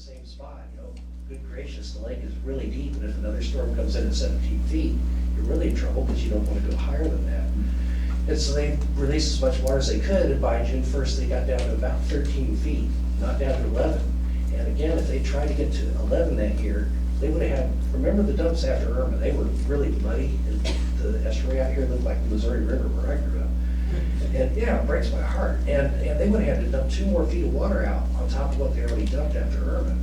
same spot, good gracious, the lake is really deep, and if another storm comes in at 17 feet, you're really in trouble because you don't want to go higher than that. And so they released as much water as they could, and by June 1st, they got down to about 13 feet, not down to 11. And again, if they tried to get to 11 that year, they would have had, remember the dumps after Irma, they were really muddy, and the estuary out here looked like the Missouri River where I grew up. And yeah, it breaks my heart. And they would have had to dump 2 more feet of water out on top of what they already dumped after Irma.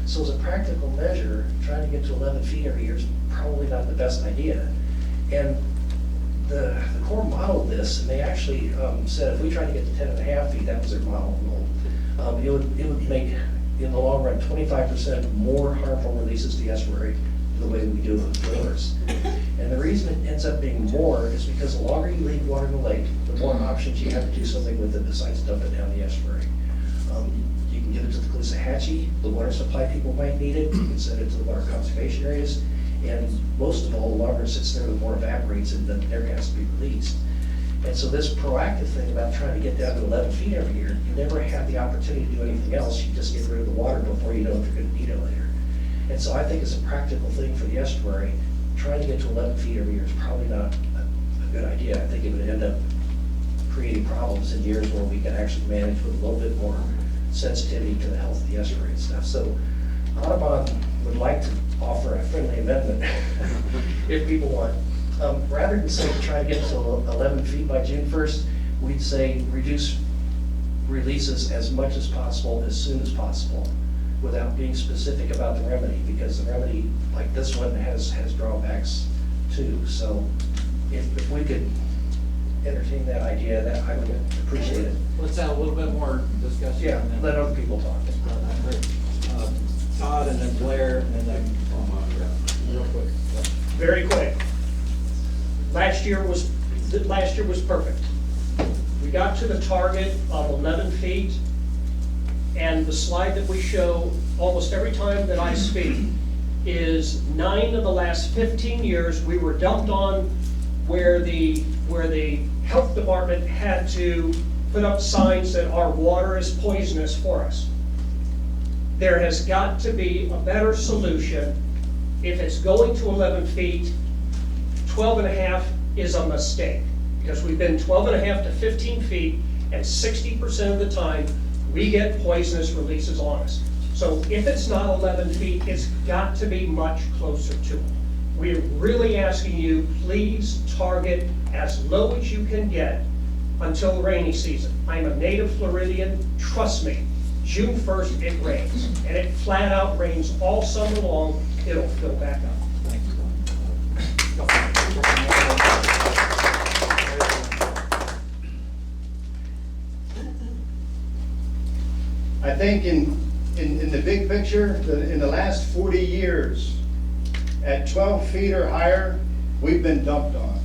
So as a practical measure, trying to get to 11 feet every year is probably not the best idea. And the Corp modeled this, and they actually said if we tried to get to 10.5 feet, that was their model goal, it would make, in the long run, 25% more harmful releases to the estuary the way we do it with rivers. And the reason it ends up being more is because the longer you leave water in the lake, the more options you have to do something with it besides dump it down the estuary. You can give it to the Caloosahatchee, the water supply people might need it, you can send it to the water conservation areas, and most of all, the longer it sits there, the more evaporates and then there has to be released. And so this proactive thing about trying to get down to 11 feet every year, you never have the opportunity to do anything else, you just get rid of the water before you know if you're going to need it later. And so I think it's a practical thing for the estuary. Trying to get to 11 feet every year is probably not a good idea. I think it would end up creating problems in years where we can actually manage with a little bit more sensitivity to the health of the estuary and stuff. So Audubon would like to offer a friendly amendment if people want. Rather than say try to get to 11 feet by June 1st, we'd say reduce releases as much as possible, as soon as possible, without being specific about the remedy, because the remedy, like this one, has drawbacks too. So if we could entertain that idea, that I would appreciate it. Let's have a little bit more discussion. Yeah, on that. let other people talk. Todd and then Blair and then real quick. Very quick. Last year was perfect. We got to the target of 11 feet, and the slide that we show almost every time that I speak is 9 of the last 15 years we were dumped on where the health department had to put up signs that our water is poisonous for us. There has got to be a better solution. If it's going to 11 feet, 12.5 is a mistake, because we've been 12.5 to 15 feet, and 60% of the time, we get poisonous releases on us. So if it's not 11 feet, it's got to be much closer to it. We're really asking you, please target as low as you can get until the rainy season. I'm a native Floridian, trust me, June 1st it rains, and it flat out rains all summer long, it'll fill back up. Thank you. I think in the big picture, in the last 40 years, at 12 feet or higher, we've been dumped on.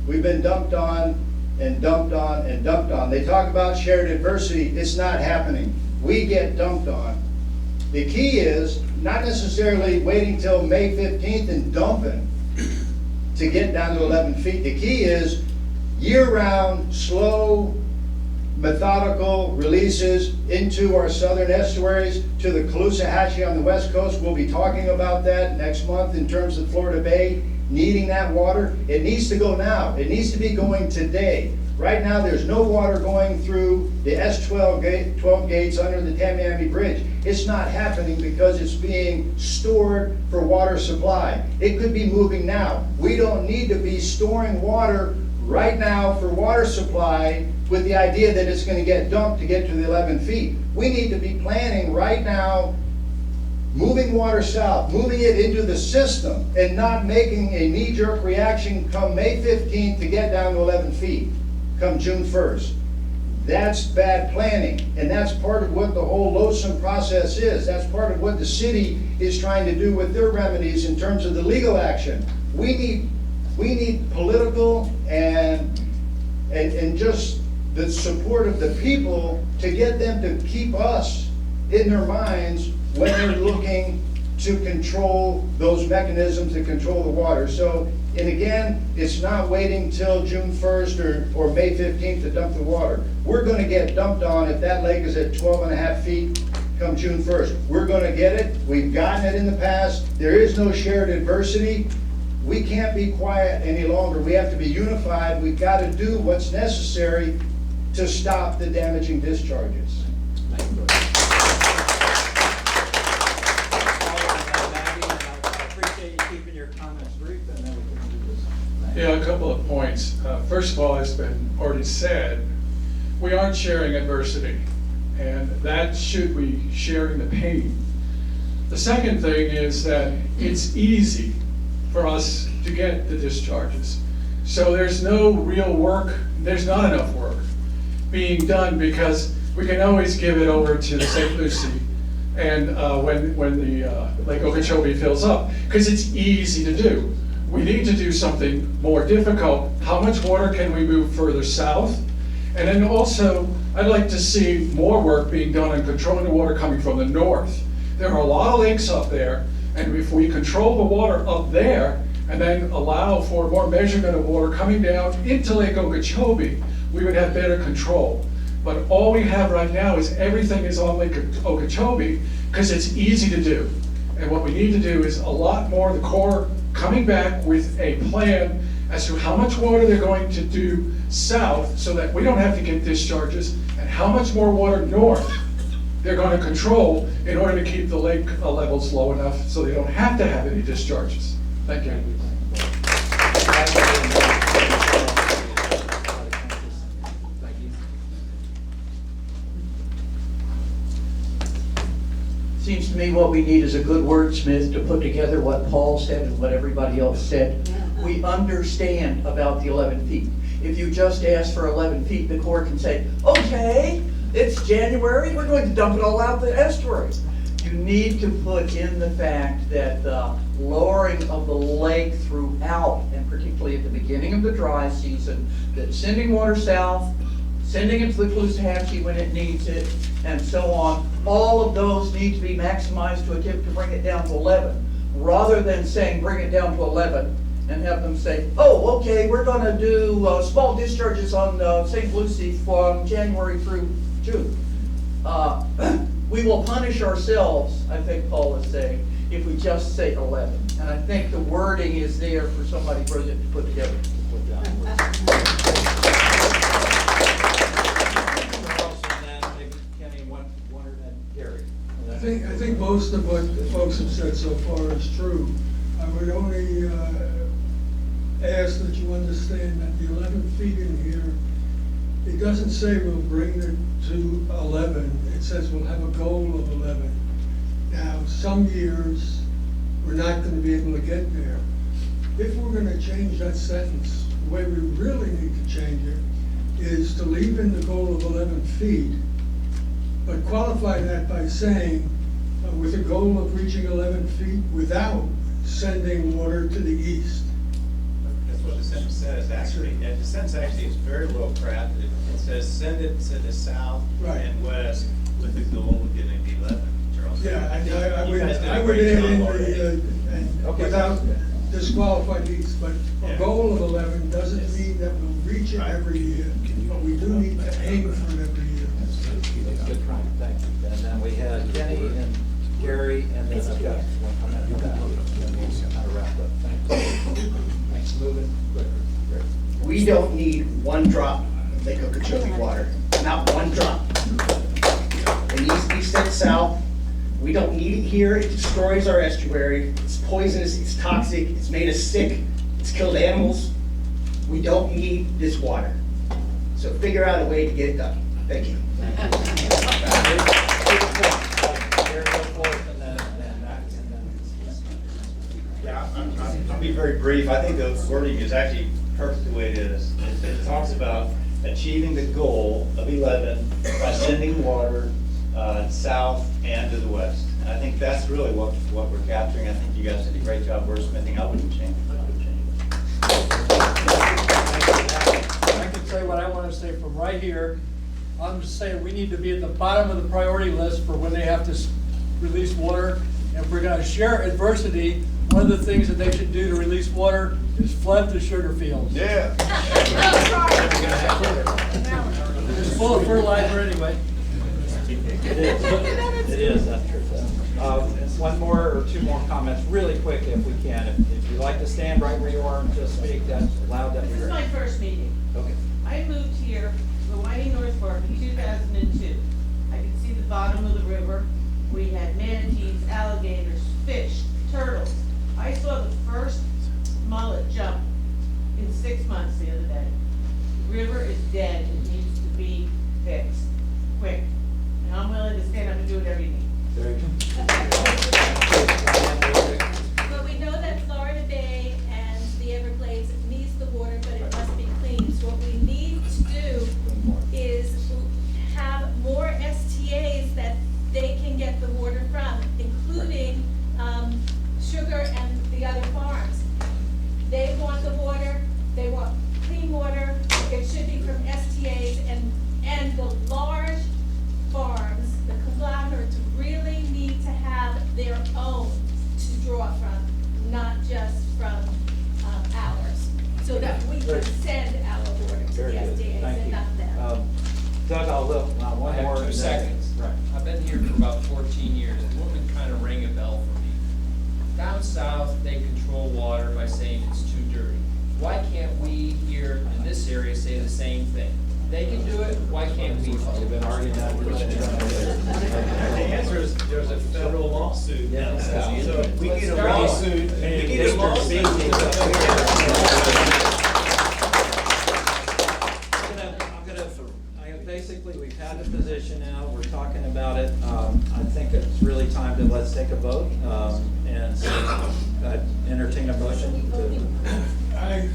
We've been dumped on and dumped on and dumped on. They talk about shared adversity. It's not happening. We get dumped on. The key is not necessarily waiting till May 15th and dumping to get down to 11 feet. The key is year-round, slow, methodical releases into our southern estuaries to the Caloosahatchee on the west coast. We'll be talking about that next month in terms of Florida Bay needing that water. It needs to go now. It needs to be going today. Right now, there's no water going through the S12 12 gates under the Tamiami Bridge. It's not happening because it's being stored for water supply. It could be moving now. We don't need to be storing water right now for water supply with the idea that it's going to get dumped to get to the 11 feet. We need to be planning right now, moving water south, moving it into the system, and not making a knee-jerk reaction come May 15th to get down to 11 feet, come June 1st. That's bad planning, and that's part of what the whole loathsome process is. That's part of what the city is trying to do with their remedies in terms of the legal action. We need political and just the support of the people to get them to keep us in their minds when they're looking to control those mechanisms to control the water. So, and again, it's not waiting till June 1st or May 15th to dump the water. We're going to get dumped on if that lake is at 12.5 feet come June 1st. We're gonna get it, we've gotten it in the past, there is no shared adversity. We can't be quiet any longer, we have to be unified, we've gotta do what's necessary to stop the damaging discharges. Maggie, I appreciate you keeping your comments brief, and then we can do this. Yeah, a couple of points. First of all, it's been already said, we aren't sharing adversity, and that should be sharing the pain. The second thing is that it's easy for us to get the discharges. So there's no real work, there's not enough work being done because we can always give it over to St. Lucie and when the Lake Okeechobee fills up, because it's easy to do. We need to do something more difficult. How much water can we move further south? And then also, I'd like to see more work being done on controlling the water coming from the north. There are a lot of lakes up there, and if we control the water up there and then allow for more measurement of water coming down into Lake Okeechobee, we would have better control. But all we have right now is everything is on Lake Okeechobee because it's easy to do. And what we need to do is a lot more, the Corps coming back with a plan as to how much water they're going to do south so that we don't have to get discharges, and how much more water north they're going to control in order to keep the lake levels low enough so they don't have to have any discharges. Thank you. Seems to me what we need is a good wordsmith to put together what Paul said and what everybody else said. We understand about the 11 feet. If you just ask for 11 feet, the Corps can say, okay, it's January, we're going to dump it all out the estuary. You need to put in the fact that the lowering of the lake throughout, and particularly at the beginning of the dry season, that sending water south, sending it to the Caloosahatchee when it needs it, and so on, all of those need to be maximized to attempt to bring it down to 11, rather than saying bring it down to 11 and have them say, oh, okay, we're going to do small discharges on St. Lucie from January through June. We will punish ourselves, I think Paul is saying, if we just say 11. And I think the wording is there for somebody brilliant to put together. I think most of what the folks have said so far is true. I would only ask that you understand that the 11 feet in here, it doesn't say we'll bring it to 11. It says we'll have a goal of 11. Now, some years, we're not going to be able to get there. If we're going to change that sentence, the way we really need to change it is to leave in the goal of 11 feet, but qualify that by saying, with a goal of reaching 11 feet without sending water to the east. That's what the sentence says, actually. Yeah, the sentence actually is very well crafted. It says, send it to the south Right. and west with the goal of getting the 11, Charles. Yeah, I You would guys did a add great in job already. and Okay. without disqualifying east, but a Yeah. goal of 11 doesn't Yes. mean that we'll reach it Right. every year, but we do need to aim for it every year. That's good, Frank, thank you. And then we had Kenny and Gary, and then I've got one comment for that. And then we'll kind of wrap up. Thanks. Thanks, moving quicker. Great. We don't need one drop of Lake Okeechobee water, not one drop. It needs to be sent south. We don't need it here, it destroys our estuary, it's poisonous, it's toxic, it's made us sick, it's killed animals. We don't need this water. So figure out a way to get it done. Thank you. Gary, go forth, and then Max, and then. Yeah, I'll be very brief. I think the wording is actually perfect the way it is. It talks about achieving the goal of 11 by sending water south and to the west. And I think that's really what we're capturing. I think you guys did a great job wordsmithing. I wouldn't change it. I can say what I want to say from right here. I'm just saying we need to be at the bottom of the priority list for when they have to release water. And if we're going to share adversity, one of the things that they should do to release water is flood the sugar fields. Yeah. It's full of fertilizer anyway. It is, that's true. One more or two more comments, really quick if we can. If you'd like to stand right where you are and just speak that loud, that'd be This is great. my first meeting. Okay. I moved here, to the Whiting North Fork in 2002. I could see the bottom of the river. We had manatees, alligators, fish, turtles. I saw the first mullet jump in 6 months the other day. The river is dead, it needs to be fixed, quick. And I'm willing to stand up and do whatever you need. Very good. Well, we know that Florida Bay and the Everglades needs the water, but it must be clean. So what we need to do is have more STAs that they can get the water from, including Sugar and the other farms. They want the water, they want clean water, it should be from STAs, and the large farms, the conglomerates really need to have their own to draw from, not just from ours, so that we can send our water to the Very good. SDAs Thank and you. not them. Doug, I'll look, one I more. have 2 seconds. Right. I've been here for about 14 years, and what would kind of ring a bell for me? Down south, they control water by saying it's too dirty. Why can't we here in this area say the same thing? They can do it, why can't we? We've been arguing that for The answer is there's a federal lawsuit down south. So we Let's need a start. lawsuit, we need a lawsuit. Basically, we've had the position now, we're talking about it. I think it's really time to let's take a vote, and so I'd entertain a motion to. I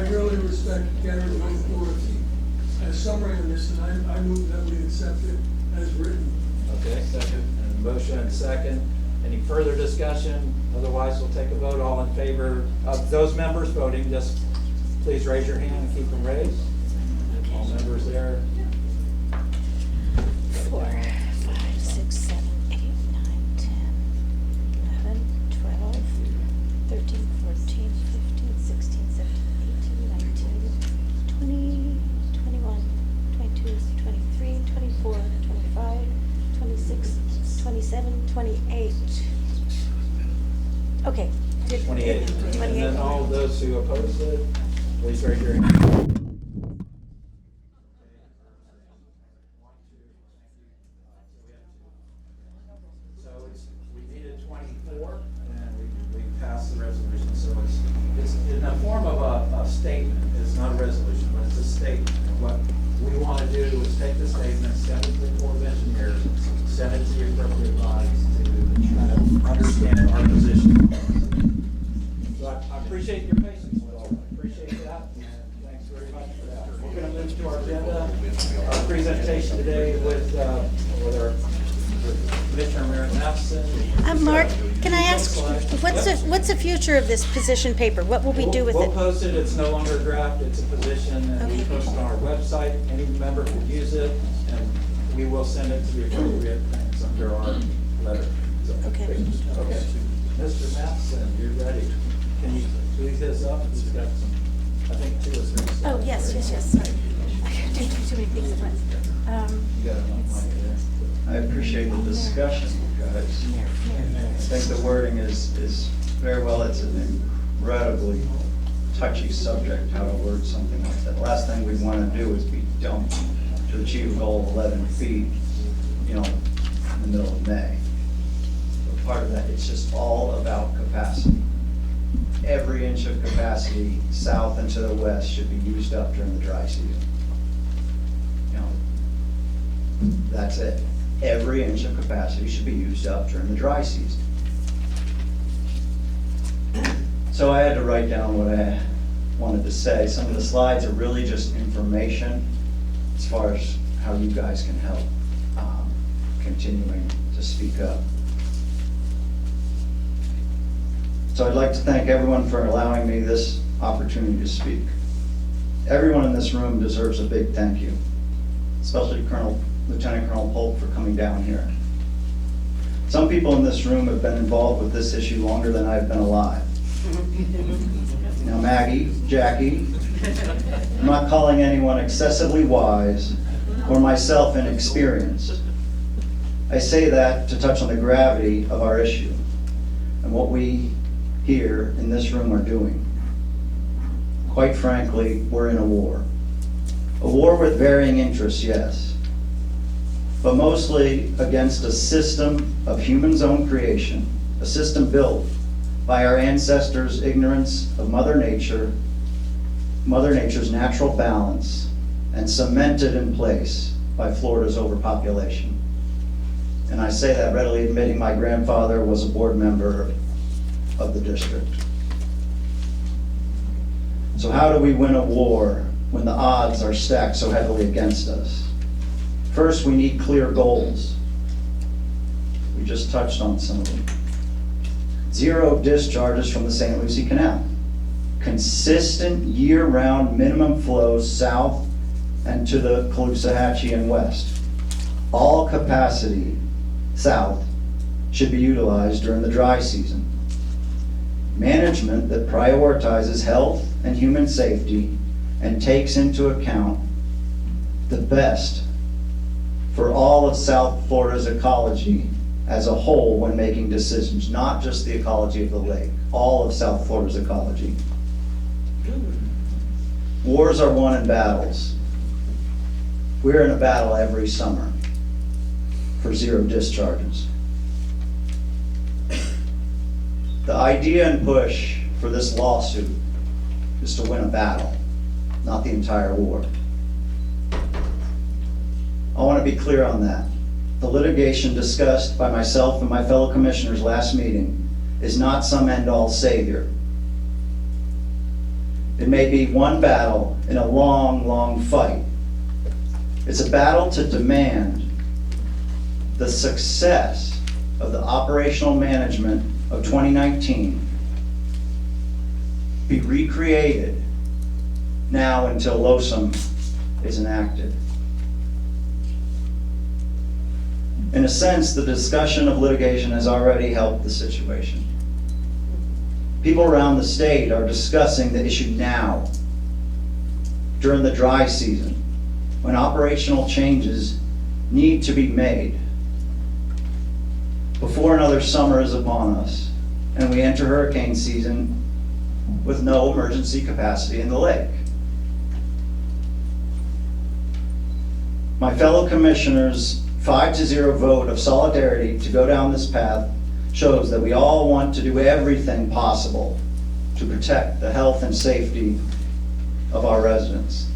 really respect Gary's authority as summary on this, and I move that we accept it as written. Okay, second. And motion and second. Any further discussion? Otherwise, we'll take a vote. All in favor of those members voting, just please raise your hand and keep them raised. All members there. 4, 5, 6, 7, 8, 9, 10, 11, 12, 13, 14, 15, 16, 17, 18, 19, 20, 21, 22, 23, 24, 25, 26, 27, 28. Okay. 28. And 28. then all of those who oppose it, please raise your hand. So we needed 24, and we passed the resolution. So it's in the form of a statement. It's not a resolution, but it's a statement. And what we want to do is take the statement, send it to the Corps of Engineers, send it to the appropriate bodies to kind of understand our position. So I appreciate your patience with all. I appreciate that, and thanks very much for that. We're going to move to our agenda, our presentation today with our Commissioner Mary Matheson. Mark, can I ask, what's the future of this position paper? What will we do with We'll it? post it, it's no longer a draft, it's a position, and we Okay. post it on our website, any member could use it, and we will send it to the appropriate things under our letter. So, Okay. Okay. Mr. Matheson, you're ready. Can you please this up? He's got some, I think, 2 or 3 slides. Oh, yes, sorry. I can't do too many things at once. You got it on mic there. I appreciate the discussion, guys. I think the wording is very well, it's an incredibly touchy subject, how to word something like that. The last thing we want to do is be dumped to achieve a goal of 11 feet, in the middle of May. But part of that, it's just all about capacity. Every inch of capacity south and to the west should be used up during the dry season. That's it. Every inch of capacity should be used up during the dry season. So I had to write down what I wanted to say. Some of the slides are really just information as far as how you guys can help continuing to speak up. So I'd like to thank everyone for allowing me this opportunity to speak. Everyone in this room deserves a big thank you, especially Lieutenant Colonel Polk for coming down here. Some people in this room have been involved with this issue longer than I've been alive. Now Maggie, Jackie, I'm not calling anyone excessively wise or myself inexperienced, I say that to touch on the gravity of our issue and what we here in this room are doing. Quite frankly, we're in a war. A war with varying interests, yes, but mostly against a system of human's own creation, a system built by our ancestors' ignorance of Mother Nature's natural balance, and cemented in place by Florida's overpopulation. And I say that readily admitting my grandfather was a board member of the district. So how do we win a war when the odds are stacked so heavily against us? First, we need clear goals. We just touched on some of them. 0 discharges from the St. Lucie Canal. Consistent year-round minimum flows south and to the Caloosahatchee and west. All capacity south should be utilized during the dry season. Management that prioritizes health and human safety and takes into account the best for all of South Florida's ecology as a whole when making decisions, not just the ecology of the lake, all of South Florida's ecology. Wars are won in battles. We're in a battle every summer for 0 discharges. The idea and push for this lawsuit is to win a battle, not the entire war. I want to be clear on that. The litigation discussed by myself and my fellow commissioners last meeting is not some end-all savior. It may be one battle in a long, long fight. It's a battle to demand the success of the operational management of 2019 be recreated now until LOSUM is enacted. In a sense, the discussion of litigation has already helped the situation. People around the state are discussing the issue now, during the dry season, when operational changes need to be made before another summer is upon us and we enter hurricane season with no emergency capacity in the lake. My fellow commissioners' 5-0 vote of solidarity to go down this path shows that we all want to do everything possible to protect the health and safety of our residents.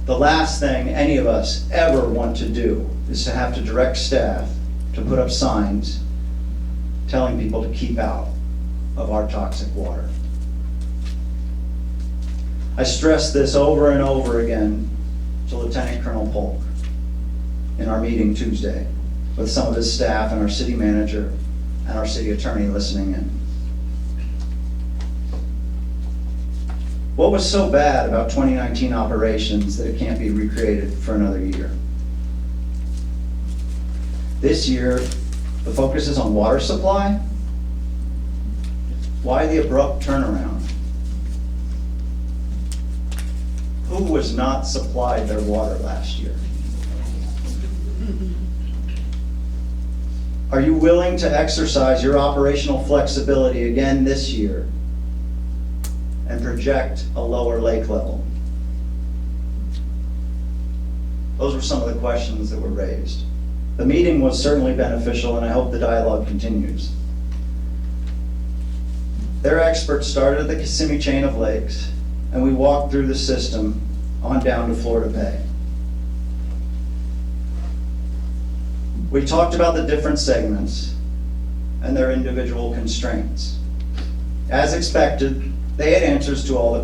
The last thing any of us ever want to do is to have to direct staff to put up signs telling people to keep out of our toxic water. I stressed this over and over again to Lieutenant Colonel Polk in our meeting Tuesday with some of his staff and our city manager and our city attorney listening in. What was so bad about 2019 operations that it can't be recreated for another year? This year, the focus is on water supply. Why the abrupt turnaround? Who was not supplied their water last year? Are you willing to exercise your operational flexibility again this year and project a lower lake level? Those were some of the questions that were raised. The meeting was certainly beneficial, and I hope the dialogue continues. Their experts started at the Kissimmee chain of lakes, and we walked through the system on down to Florida Bay. We talked about the different segments and their individual constraints. As expected, they had answers to all the